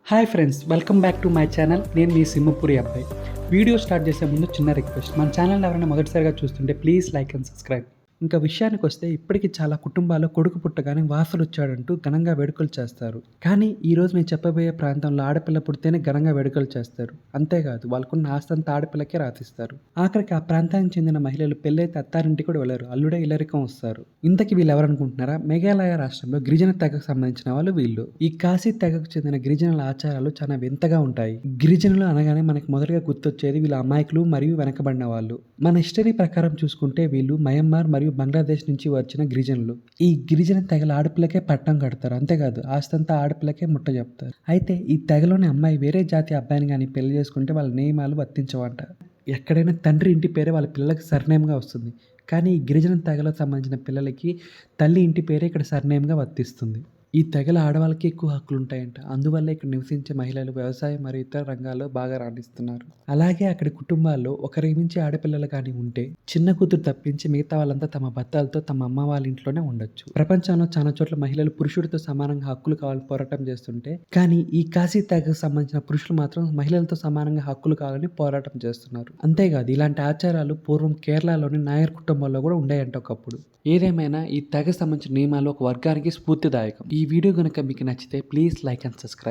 Hi friends, welcome back to my channel. నేను మీ సింహపురి అబ్బాయి. Video start చేసే ముందు చిన్న రిక్వెస్ట్, మన ఛానల్ ఎవరైనా మొదటిసారిగా చూస్తుంటే ప్లీజ్ లైక్ అండ్ సబ్స్క్రైబ్. ఇంకా విషయానికి వస్తే, ఇప్పటికీ చాలా కుటుంబాల్లో కొడుకు పుట్టగానే వారసుడు వచ్చాడంటూ ఘనంగా వేడుకలు చేస్తారు. కానీ ఈరోజు నేను చెప్పబోయే ప్రాంతంలో ఆడపిల్ల పుడితేనే ఘనంగా వేడుకలు చేస్తారు. అంతేకాదు, వాళ్ళకున్న ఆస్తంతా ఆడపిల్లకే రాసిస్తారు. ఆఖరికి ఆ ప్రాంతానికి చెందిన మహిళలు పెళ్ళైతే అత్తారింటికి కూడా వెళ్ళరు, అల్లుడే ఇల్లరికం వస్తారు. ఇంతకీ వీళ్ళు ఎవరనుకుంటున్నారా? మేఘాలయ రాష్ట్రంలో గిరిజన తెగకు సంబంధించిన వాళ్ళు వీళ్ళు. ఈ కాశీ తెగకు చెందిన గిరిజనుల ఆచారాలు చాలా వింతగా ఉంటాయి. గిరిజనులు అనగానే మనకి మొదటగా గుర్తొచ్చేది వీళ్ళ అమాయకులు మరియు వెనకబడిన వాళ్ళు. మన హిస్టరీ ప్రకారం చూసుకుంటే వీళ్ళు మయన్మార్ మరియు బంగ్లాదేశ్ నుంచి వచ్చిన గిరిజనులు. ఈ గిరిజన తెగల ఆడపిల్లకే పట్టం కడతారు. అంతేకాదు, ఆస్తంతా ఆడపిల్లకే ముట్ట చెప్తారు. అయితే ఈ తెగలోని అమ్మాయి వేరే జాతి అబ్బాయిని కానీ పెళ్లి చేసుకుంటే వాళ్ళ నియమాలు వర్తించవంట. ఎక్కడైనా తండ్రి ఇంటి పేరే వాళ్ళ పిల్లలకి సర్నేమ్గా వస్తుంది. కానీ ఈ గిరిజన తెగలకు సంబంధించిన పిల్లలకి తల్లి ఇంటి పేరే ఇక్కడ సర్నేమ్గా వర్తిస్తుంది. ఈ తెగల ఆడవాళ్ళకి ఎక్కువ హక్కులు ఉంటాయంట. అందువల్ల ఇక్కడ నివసించే మహిళలు వ్యవసాయం మరియు ఇతర రంగాల్లో బాగా రాణిస్తున్నారు. అలాగే అక్కడి కుటుంబాల్లో ఒకరికి మించి ఆడపిల్లలు కానీ ఉంటే చిన్న కూతురు తప్పించి మిగతా వాళ్ళంతా తమ భర్తలతో తమ అమ్మ వాళ్ళ ఇంట్లోనే ఉండొచ్చు. ప్రపంచంలో చాలా చోట్ల మహిళలు పురుషుడితో సమానంగా హక్కులు కావాలని పోరాటం చేస్తుంటే, కానీ ఈ కాశీ తెగకు సంబంధించిన పురుషులు మాత్రం మహిళలతో సమానంగా హక్కులు కావాలని పోరాటం చేస్తున్నారు. అంతేకాదు, ఇలాంటి ఆచారాలు పూర్వం కేరళలోని నాయర్ కుటుంబాల్లో కూడా ఉండేయంట ఒకప్పుడు. ఏదేమైనా ఈ తెగకు సంబంధించిన నియమాలు ఒక వర్గానికి స్ఫూర్తిదాయకం. ఈ వీడియో కనుక మీకు నచ్చితే ప్లీజ్ లైక్ అండ్ సబ్స్క్రైబ్.